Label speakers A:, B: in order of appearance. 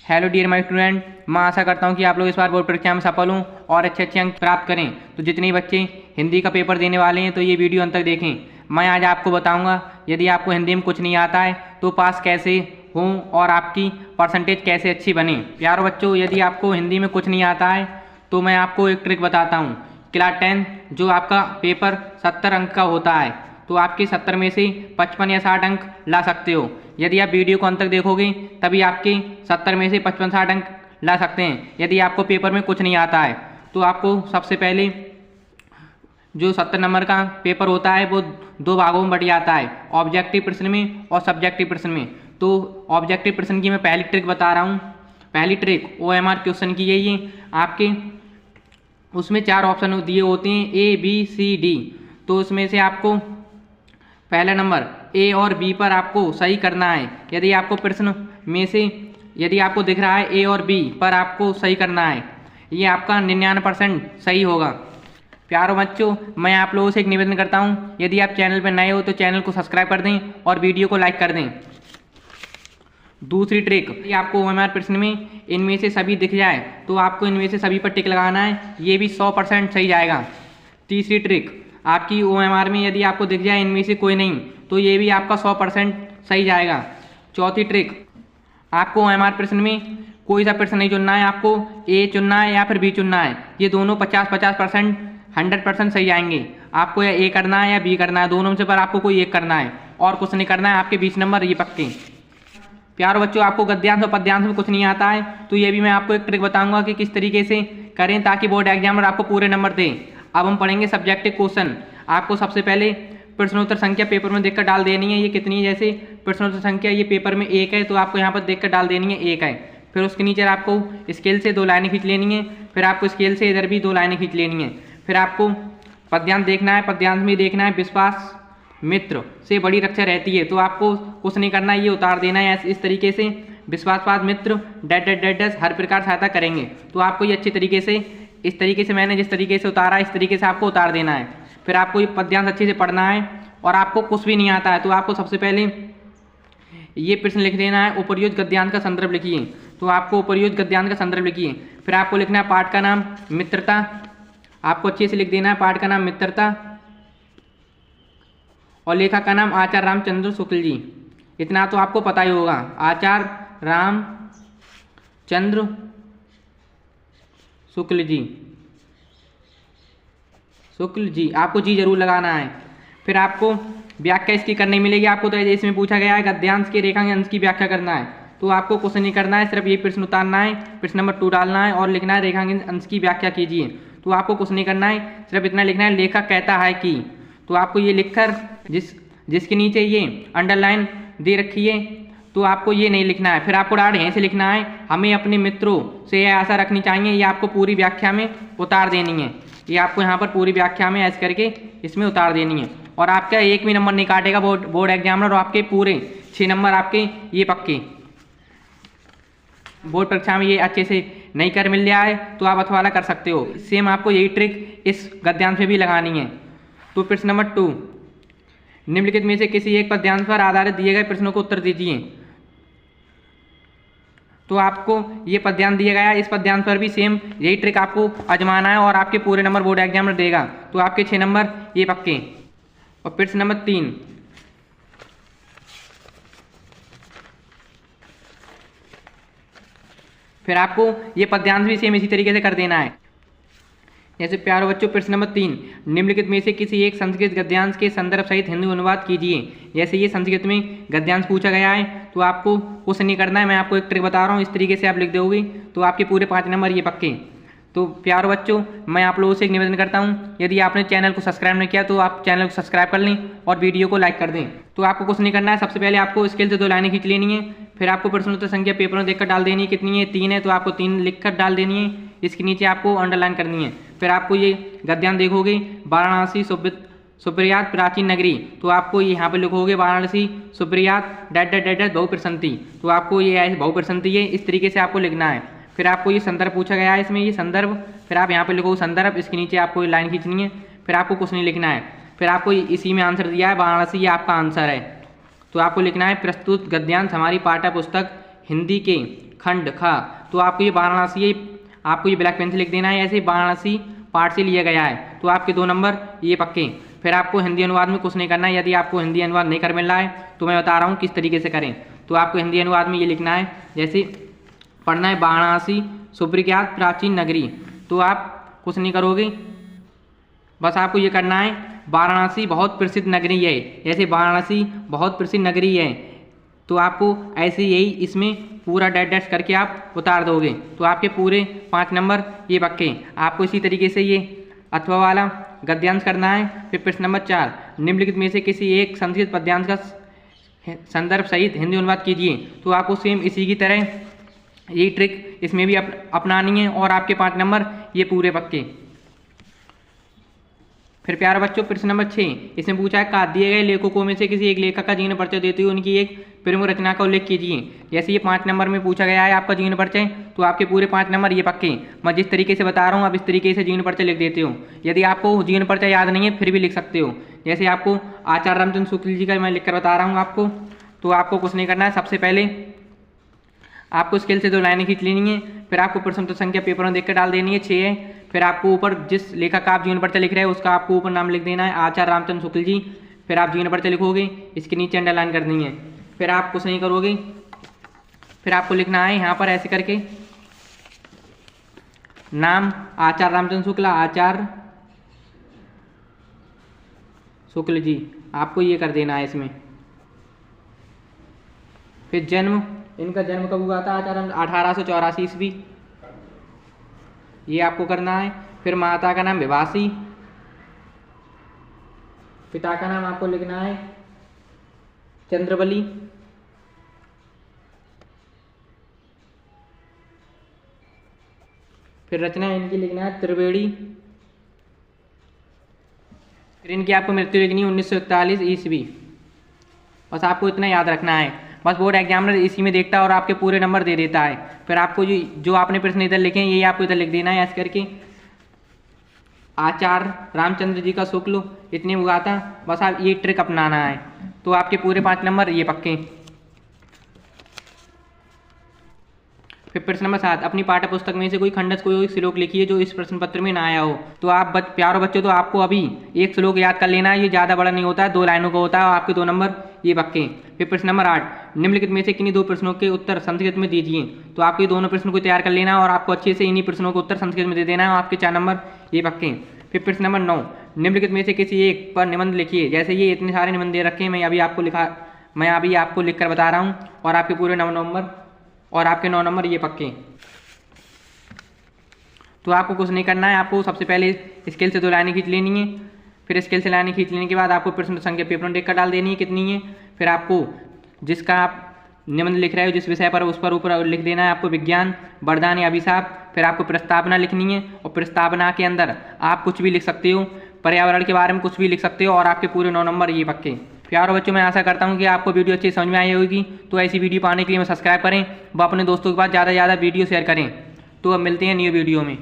A: Hello dear my student, मैं आशा करता हूं कि आप लोग इस बार बोर्ड परीक्षा में सफल हों और अच्छे अच्छे अंक प्राप्त करें। तो जितने बच्चे हिंदी का पेपर देने वाले हैं तो ये वीडियो अंत तक देखें। मैं आज आपको बताऊंगा यदि आपको हिंदी में कुछ नहीं आता है तो पास कैसे हों और आपकी परसेंटेज कैसे अच्छी बने। प्यारो बच्चों, यदि आपको हिंदी में कुछ नहीं आता है तो मैं आपको एक ट्रिक बताता हूँ। क्लास 10 जो आपका पेपर 70 अंक का होता है तो आपके 70 में से 55 या 60 अंक ला सकते हो। यदि आप वीडियो को अंत तक देखोगे तभी आपके 70 में से 55-60 अंक ला सकते हैं। यदि आपको पेपर में कुछ नहीं आता है तो आपको सबसे पहले जो 70 नंबर का पेपर होता है वो दो भागों में बट जाता है, ऑब्जेक्टिव प्रश्न में और सब्जेक्टिव प्रश्न में। तो ऑब्जेक्टिव प्रश्न की मैं पहली ट्रिक बता रहा हूँ। पहली ट्रिक OMR क्वेश्चन की है। ये आपके उसमें 4 ऑप्शन दिए होते हैं A, B, C, D। तो उसमें से आपको पहला नंबर A और B पर आपको सही करना है। यदि आपको प्रश्न में से यदि आपको दिख रहा है A और B पर आपको सही करना है, ये आपका 99% सही होगा। प्यारो बच्चों, मैं आप लोगों से एक निवेदन करता हूँ, यदि आप चैनल पर नए हो तो चैनल को सब्सक्राइब कर दें और वीडियो को लाइक कर दें। दूसरी ट्रिक, यदि आपको OMR प्रश्न में इनमें से सभी दिख जाए तो आपको इनमें से सभी पर टिक लगाना है, ये भी 100% सही जाएगा। तीसरी ट्रिक, आपकी OMR में यदि आपको दिख जाए इनमें से कोई नहीं तो ये भी आपका 100% सही जाएगा। चौथी ट्रिक, आपको OMR प्रश्न में कोई सा प्रश्न नहीं चुनना है, आपको A चुनना है या फिर B चुनना है। ये दोनों 50-50% 100% सही जाएंगे। आपको या A करना है या B करना है, दोनों में से पर आपको कोई एक करना है और कुछ नहीं करना है। आपके 20 नंबर ये पक्के। प्यारो बच्चों, आपको गद्यांश और पद्यांश में कुछ नहीं आता है तो ये भी मैं आपको एक ट्रिक बताऊंगा कि किस तरीके से करें ताकि बोर्ड एग्जामिनर आपको पूरे नंबर दे। अब हम पढ़ेंगे सब्जेक्टिव क्वेश्चन। आपको सबसे पहले प्रश्नोत्तर संख्या पेपर में देखकर डाल देनी है। ये कितनी है, जैसे प्रश्नोत्तर संख्या ये पेपर में 1 है तो आपको यहाँ पर देखकर डाल देनी है 1 है। फिर उसके नीचे आपको स्केल से 2 लाइनें खींच लेनी है। फिर आपको स्केल से इधर भी 2 लाइनें खींच लेनी है। फिर आपको पद्यांश देखना है। पद्यांश में देखना है विश्वास मित्र से बड़ी रक्षा रहती है, तो आपको कुछ नहीं करना है, ये उतार देना है इस तरीके से। विश्वासपात मित्र डैश हर प्रकार सहायता करेंगे। तो आपको ये अच्छी तरीके से इस तरीके से मैंने जिस तरीके से उतारा इस तरीके से आपको उतार देना है। फिर आपको ये पद्यांश अच्छे से पढ़ना है और आपको कुछ भी नहीं आता है तो आपको सबसे पहले ये प्रश्न लिख देना है, उपर्युक्त गद्यांश का संदर्भ लिखिए। तो आपको उपर्युक्त गद्यांश का संदर्भ लिखिए। फिर आपको लिखना है पाठ का नाम मित्रता। आपको अच्छे से लिख देना है पाठ का नाम मित्रता और लेखक का नाम आचार्य रामचंद्र शुक्ल जी। इतना तो आपको पता ही होगा, आचार्य रामचंद्र शुक्ल जी। आपको जी जरूर लगाना है। फिर आपको व्याख्या इसकी करनी मिलेगी। आपको तो इसमें पूछा गया है गद्यांश के रेखांक अंश की व्याख्या करना है, तो आपको कुछ नहीं करना है, सिर्फ ये प्रश्न उतारना है, प्रश्न नंबर 2 डालना है और लिखना है रेखांक अंश की व्याख्या कीजिए। तो आपको कुछ नहीं करना है, सिर्फ इतना लिखना है लेखक कहता है कि। तो आपको ये लिखकर जिसके नीचे ये अंडरलाइन दे रखी है तो आपको ये नहीं लिखना है। फिर आपको डायरेक्ट यहीं से लिखना है, हमें अपने मित्रों से यह आशा रखनी चाहिए। ये आपको पूरी व्याख्या में उतार देनी है। ये आपको यहाँ पर पूरी व्याख्या में ऐसे करके इसमें उतार देनी है और आपका एक भी नंबर नहीं काटेगा बोर्ड एग्जामिनर और आपके पूरे 6 नंबर आपके ये पक्के। बोर्ड परीक्षा में ये अच्छे से नहीं कर मिल रहा है तो आप अथवा वाला कर सकते हो। सेम आपको यही ट्रिक इस गद्यांश में भी लगानी है। तो प्रश्न नंबर 2, निम्नलिखित में से किसी एक पद्यांश पर आधारित दिए गए प्रश्नों को उत्तर दीजिए। तो आपको ये पद्यांश दिया गया है, इस पद्यांश पर भी सेम यही ट्रिक आपको आजमाना है और आपके पूरे नंबर बोर्ड एग्जामिनर देगा। तो आपके 6 नंबर ये पक्के। और प्रश्न नंबर 3, फिर आपको ये पद्यांश भी सेम इसी तरीके से कर देना है। जैसे प्यारो बच्चों, प्रश्न नंबर 3, निम्नलिखित में से किसी एक संस्कृत गद्यांश के संदर्भ सहित हिंदी अनुवाद कीजिए। जैसे ये संस्कृत में गद्यांश पूछा गया है तो आपको कुछ नहीं करना है, मैं आपको एक ट्रिक बता रहा हूँ, इस तरीके से आप लिख दोगे तो आपके पूरे 5 नंबर ये पक्के। तो प्यारो बच्चों, मैं आप लोगों से एक निवेदन करता हूँ, यदि आपने चैनल को सब्सक्राइब नहीं किया तो आप चैनल को सब्सक्राइब कर लें और वीडियो को लाइक कर दें। तो आपको कुछ नहीं करना है, सबसे पहले आपको स्केल से 2 लाइनें खींच लेनी है। फिर आपको प्रश्नोत्तर संख्या पेपर में देखकर डाल देनी है, कितनी है 3 है तो आपको 3 लिखकर डाल देनी है। इसके नीचे आपको अंडरलाइन करनी है। फिर आपको ये गद्यांश देखोगे, वाराणसी सुप्रयात प्राचीन नगरी, तो आपको यहाँ पे लिखोगे वाराणसी सुप्रयात डैश बहुप्रसंति। तो आपको ये बहुप्रसंति है, इस तरीके से आपको लिखना है। फिर आपको ये संदर्भ पूछा गया है, इसमें ये संदर्भ, फिर आप यहाँ पे लिखोगे संदर्भ, इसके नीचे आपको ये लाइन खींचनी है। फिर आपको कुछ नहीं लिखना है। फिर आपको इसी में आंसर दिया है वाराणसी, ये आपका आंसर है। तो आपको लिखना है प्रस्तुत गद्यांश हमारी पाठ्य पुस्तक हिंदी के खंड खा, तो आपको ये वाराणसी है, आपको ये ब्लैक पेन से लिख देना है, ऐसे वाराणसी पाठ से लिया गया है। तो आपके 2 नंबर ये पक्के। फिर आपको हिंदी अनुवाद में कुछ नहीं करना है। यदि आपको हिंदी अनुवाद नहीं कर मिल रहा है तो मैं बता रहा हूँ किस तरीके से करें। तो आपको हिंदी अनुवाद में ये लिखना है, जैसे पढ़ना है वाराणसी सुप्रख्यात प्राचीन नगरी। तो आप कुछ नहीं करोगे, बस आपको ये करना है वाराणसी बहुत प्रसिद्ध नगरी है, जैसे वाराणसी बहुत प्रसिद्ध नगरी है। तो आपको ऐसे यही इसमें पूरा डैश डैश करके आप उतार दोगे, तो आपके पूरे 5 नंबर ये पक्के। आपको इसी तरीके से ये अथवा वाला गद्यांश करना है। फिर प्रश्न नंबर 4, निम्नलिखित में से किसी एक संस्कृत पद्यांश का संदर्भ सहित हिंदी अनुवाद कीजिए। तो आपको सेम इसी की तरह यही ट्रिक इसमें भी अपनानी है और आपके 5 नंबर ये पूरे पक्के। फिर प्यारे बच्चों प्रश्न नंबर 6, इसमें पूछा है का दिए गए लेखकों में से किसी एक लेखक का जीवन परिचय देते हुए उनकी एक प्रमुख रचना का उल्लेख कीजिए। जैसे ये 5 नंबर में पूछा गया है आपका जीवन परिचय, तो आपके पूरे 5 नंबर ये पक्के। मैं जिस तरीके से बता रहा हूँ आप इस तरीके से जीवन परिचय लिख देते हो। यदि आपको जीवन परिचय याद नहीं है फिर भी लिख सकते हो। जैसे आपको आचार्य रामचंद्र शुक्ल जी का मैं लिख कर बता रहा हूँ आपको, तो आपको कुछ नहीं करना है। सबसे पहले आपको स्केल से 2 लाइनें खींच लेनी है, फिर आपको प्रश्न संख्या पेपर में देख कर डाल देनी है 6 है। फिर आपको ऊपर जिस लेखक का आप जीवन परिचय लिख रहे हैं उसका आपको ऊपर नाम लिख देना है आचार्य रामचंद्र शुक्ल जी। फिर आप जीवन परिचय लिखोगे, इसके नीचे अंडरलाइन कर देनी है। फिर आप कुछ नहीं करोगे, फिर आपको लिखना है यहाँ पर ऐसे करके नाम आचार्य रामचंद्र शुक्ला, आचार्य शुक्ल जी, आपको ये कर देना है इसमें। फिर जन्म, इनका जन्म कब हुआ था आचार्य 1884 ईस्वी, ये आपको करना है। फिर माता का नाम विभासी, पिता का नाम आपको लिखना है चंद्रबली, फिर रचना इनकी लिखना है त्रिवेणी, फिर इनकी आपको मृत्यु लिखनी है 1941 ईस्वी। बस आपको इतना याद रखना है। बस बोर्ड एग्जामिनर इसी में देखता है और आपके पूरे नंबर दे देता है। फिर आपको जो आपने प्रश्न इधर लिखे हैं यही आपको इधर लिख देना है ऐसे करके आचार्य रामचंद्र जी का शुक्ल, इतने हुआ था। बस आप ये ट्रिक अपनाना है, तो आपके पूरे 5 नंबर ये पक्के। फिर प्रश्न नंबर 7, अपनी पाठ्य पुस्तक में से कोई खंडस कोई श्लोक लिखिए जो इस प्रश्न पत्र में ना आया हो। तो आप प्यारो बच्चों, तो आपको अभी एक श्लोक याद कर लेना है, ये ज़्यादा बड़ा नहीं होता है, 2 लाइनों का होता है और आपके 2 नंबर ये पक्के। फिर प्रश्न नंबर 8, निम्नलिखित में से किन्हीं 2 प्रश्नों के उत्तर संस्कृत में दीजिए। तो आपको ये दोनों प्रश्नों को तैयार कर लेना है और आपको अच्छे से इन्हीं प्रश्नों को उत्तर संस्कृत में दे देना है, आपके 4 नंबर ये पक्के। फिर प्रश्न नंबर 9, निम्नलिखित में से किसी एक पर निबंध लिखिए। जैसे ये इतने सारे निबंध दे रखे हैं, मैं अभी आपको लिख कर बता रहा हूँ और आपके पूरे 9 नंबर और आपके 9 नंबर ये पक्के। तो आपको कुछ नहीं करना है, आपको सबसे पहले स्केल से 2 लाइनें खींच लेनी है। फिर स्केल से लाइनें खींच लेने के बाद आपको प्रश्न संख्या पेपर में देख कर डाल देनी है कितनी है। फिर आपको जिसका आप निबंध लिख रहे हो जिस विषय पर उस पर ऊपर लिख देना है आपको विज्ञान, वरदान या अभिशाप। फिर आपको प्रस्तावना लिखनी है और प्रस्तावना के अंदर आप कुछ भी लिख सकते हो, पर्यावरण के बारे में कुछ भी लिख सकते हो और आपके पूरे 9 नंबर ये पक्के। प्यारे बच्चों, मैं आशा करता हूँ कि आपको वीडियो अच्छी समझ में आई होगी। तो ऐसी वीडियो पाने के लिए मैं सब्सक्राइब करें व अपने दोस्तों के पास ज़्यादा से ज़्यादा वीडियो शेयर करें। तो अब मिलते हैं न्यू वीडियो में।